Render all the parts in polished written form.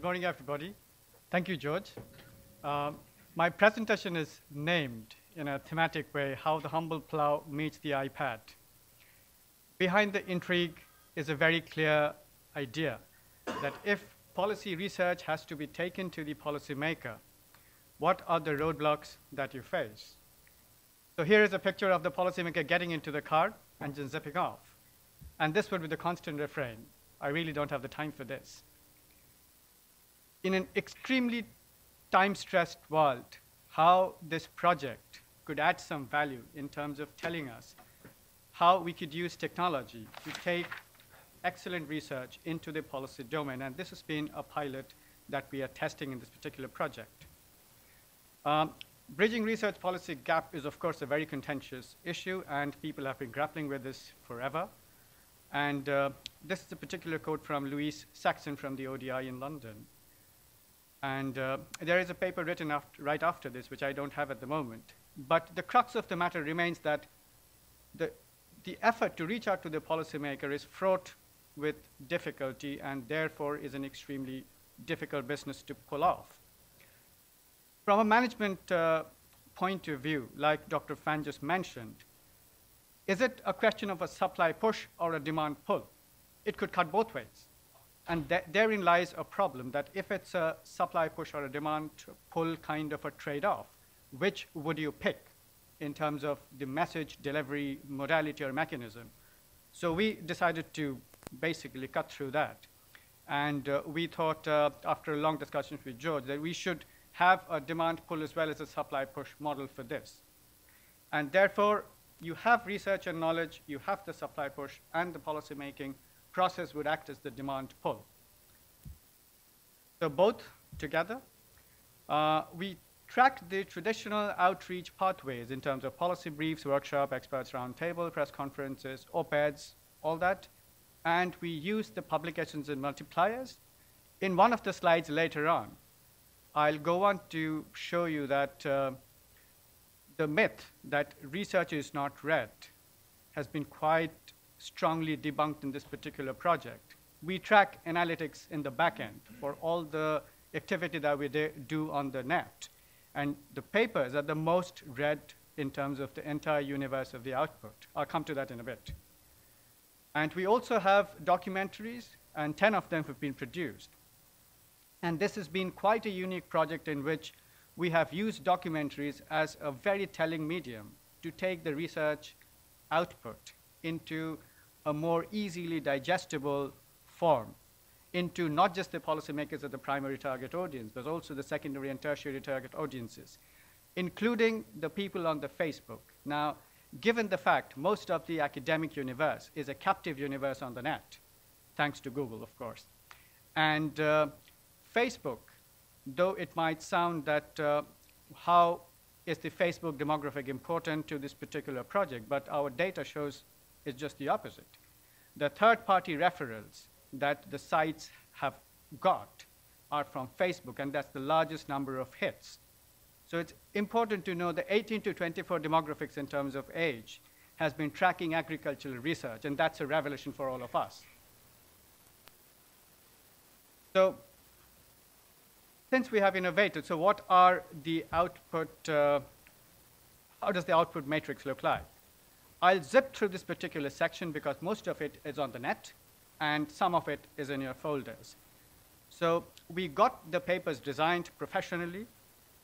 morning, everybody. Thank you, George. My presentation is named in a thematic way, How the Humble Plow Meets the iPad. Behind the intrigue is a very clear idea that if policy research has to be taken to the policymaker, what are the roadblocks that you face? So here is a picture of the policymaker getting into the car and just zipping off. And this would be the constant refrain. I really don't have the time for this. In an extremely time-stressed world, how this project could add some value in terms of telling us how we could use technology to take excellent research into the policy domain. And this has been a pilot that we are testing in this particular project. Bridging research policy gap is, of course, a very contentious issue, and people have been grappling with this forever. And this is a particular quote from Louise Saxon from the ODI in London. And there is a paper written right after this, which I don't have at the moment. But the crux of the matter remains that the effort to reach out to the policymaker is fraught with difficulty and therefore is an extremely difficult business to pull off. From a management point of view, like Dr. Fan just mentioned, is it a question of a supply push or a demand pull? It could cut both ways. And therein lies a problem that if it's a supply push or a demand pull kind of a trade-off, which would you pick in terms of the message delivery modality or mechanism? So we decided to basically cut through that. And we thought, after a long discussion with George, that we should have a demand pull as well as a supply push model for this. And therefore, you have research and knowledge, you have the supply push, and the policymaking process would act as the demand pull. So both together, we tracked the traditional outreach pathways in terms of policy briefs, workshop, experts roundtable, press conferences, op-eds, all that. And we used the publications and multipliers. In one of the slides later on, I'll go on to show you that the myth that research is not read has been quite strongly debunked in this particular project. We track analytics in the back end for all the activity that we do on the net. And the papers are the most read in terms of the entire universe of the output. I'll come to that in a bit. And we also have documentaries, and 10 of them have been produced. And this has been quite a unique project in which we have used documentaries as a very telling medium to take the research output into a more easily digestible form, into not just the policymakers as the primary target audience, but also the secondary and tertiary target audiences, including the people on the Facebook. Now, given the fact most of the academic universe is a captive universe on the net, thanks to Google, of course, and Facebook, though it might sound that how is the Facebook demographic important to this particular project, but our data shows it's just the opposite. The third-party referrals that the sites have got are from Facebook, and that's the largest number of hits. So it's important to know the 18 to 24 demographics in terms of age has been tracking agricultural research, and that's a revelation for all of us. So since we have innovated, so what are the output, how does the output matrix look like? I'll zip through this particular section because most of it is on the net and some of it is in your folders. So we got the papers designed professionally,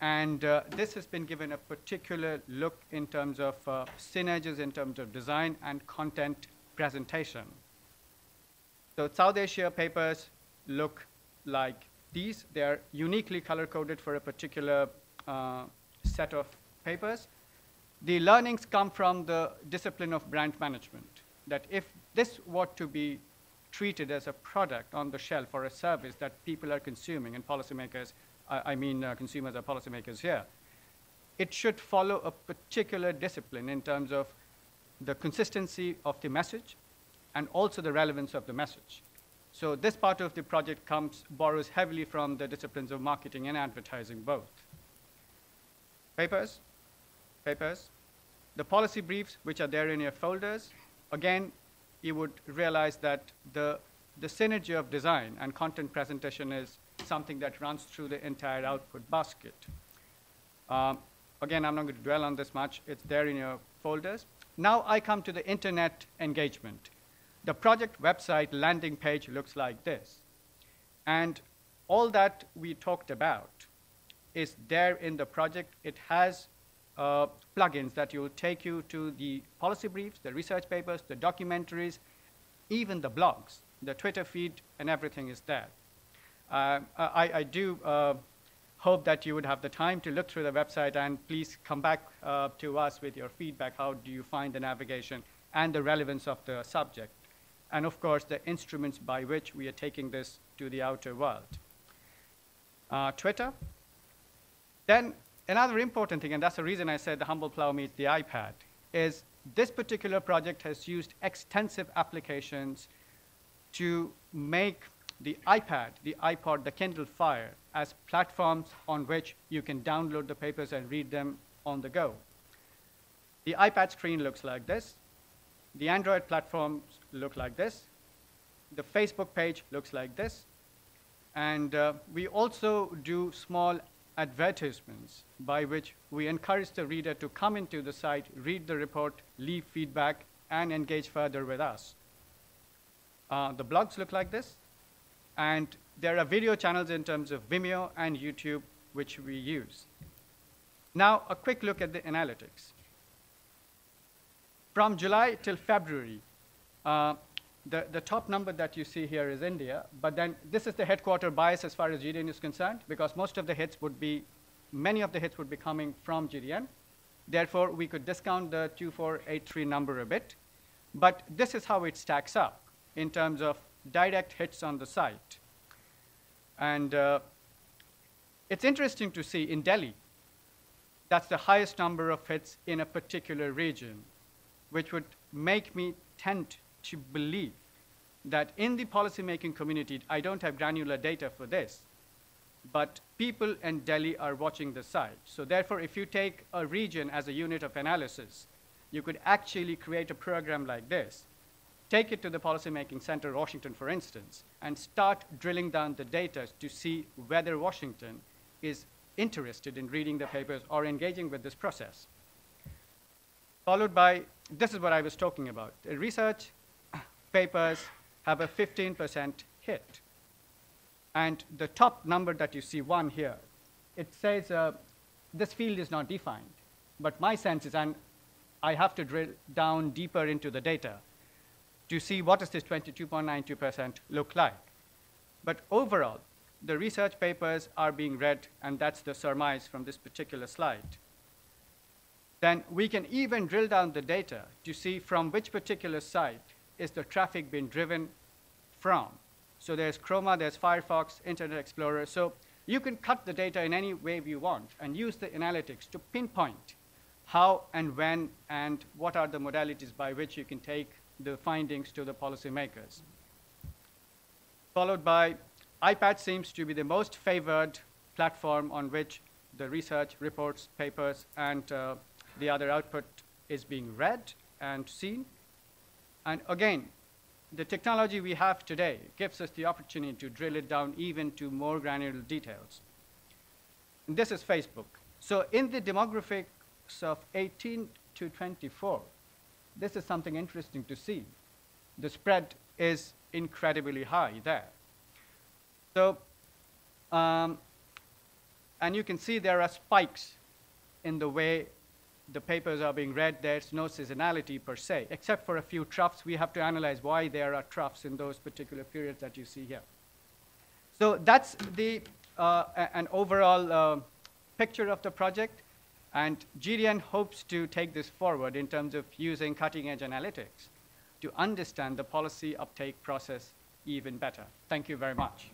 and this has been given a particular look in terms of synergies in terms of design and content presentation. So South Asia papers look like these. They are uniquely color-coded for a particular set of papers. The learnings come from the discipline of brand management, that if this were to be treated as a product on the shelf or a service that people are consuming, and policymakers, consumers are policymakers here, it should follow a particular discipline in terms of the consistency of the message and also the relevance of the message. So this part of the project borrows heavily from the disciplines of marketing and advertising both. Papers. The policy briefs, which are there in your folders, again, you would realize that the synergy of design and content presentation is something that runs through the entire output basket. Again, I'm not going to dwell on this much. It's there in your folders. Now I come to the internet engagement. The project website landing page looks like this. And all that we talked about is there in the project. It has plugins that will take you to the policy briefs, the research papers, the documentaries, even the blogs, the Twitter feed, and everything is there. I do hope that you would have the time to look through the website, and please come back to us with your feedback. How do you find the navigation and the relevance of the subject? And of course, the instruments by which we are taking this to the outer world. Twitter. Then another important thing, and that's the reason I said the humble plow meets the iPad, is this particular project has used extensive applications to make the iPad, the iPod, the Kindle Fire as platforms on which you can download the papers and read them on the go. The iPad screen looks like this. The Android platforms look like this. The Facebook page looks like this. And we also do small advertisements by which we encourage the reader to come into the site, read the report, leave feedback, and engage further with us. The blogs look like this. And there are video channels in terms of Vimeo and YouTube, which we use. Now, a quick look at the analytics. From July till February, the top number that you see here is India, but then this is the headquarter bias as far as GDN is concerned, because most of the hits would be, many of the hits would be coming from GDN. Therefore, we could discount the 2483 number a bit. But this is how it stacks up in terms of direct hits on the site. And it's interesting to see in Delhi, that's the highest number of hits in a particular region, which would make me tend to believe that in the policymaking community, I don't have granular data for this, but people in Delhi are watching the site. So therefore, if you take a region as a unit of analysis, you could actually create a program like this, take it to the policymaking center, Washington, for instance, and start drilling down the data to see whether Washington is interested in reading the papers or engaging with this process. Followed by, this is what I was talking about. The research papers have a 15% hit. And the top number that you see, 1 here, it says this field is not defined. But my sense is, and I have to drill down deeper into the data to see what does this 22.92% look like. But overall, the research papers are being read, and that's the surmise from this particular slide. Then we can even drill down the data to see from which particular site is the traffic being driven from. So there's Chroma, there's Firefox, Internet Explorer. So you can cut the data in any way you want and use the analytics to pinpoint how and when and what are the modalities by which you can take the findings to the policymakers. Followed by, iPad seems to be the most favored platform on which the research, reports, papers, and the other output is being read and seen. And again, the technology we have today gives us the opportunity to drill it down even to more granular details. And this is Facebook. So in the demographics of 18 to 24, this is something interesting to see. The spread is incredibly high there. So, and you can see there are spikes in the way the papers are being read. There's no seasonality per se, except for a few troughs. We have to analyze why there are troughs in those particular periods that you see here. So that's the an overall picture of the project. And GDN hopes to take this forward in terms of using cutting-edge analytics to understand the policy uptake process even better. Thank you very much.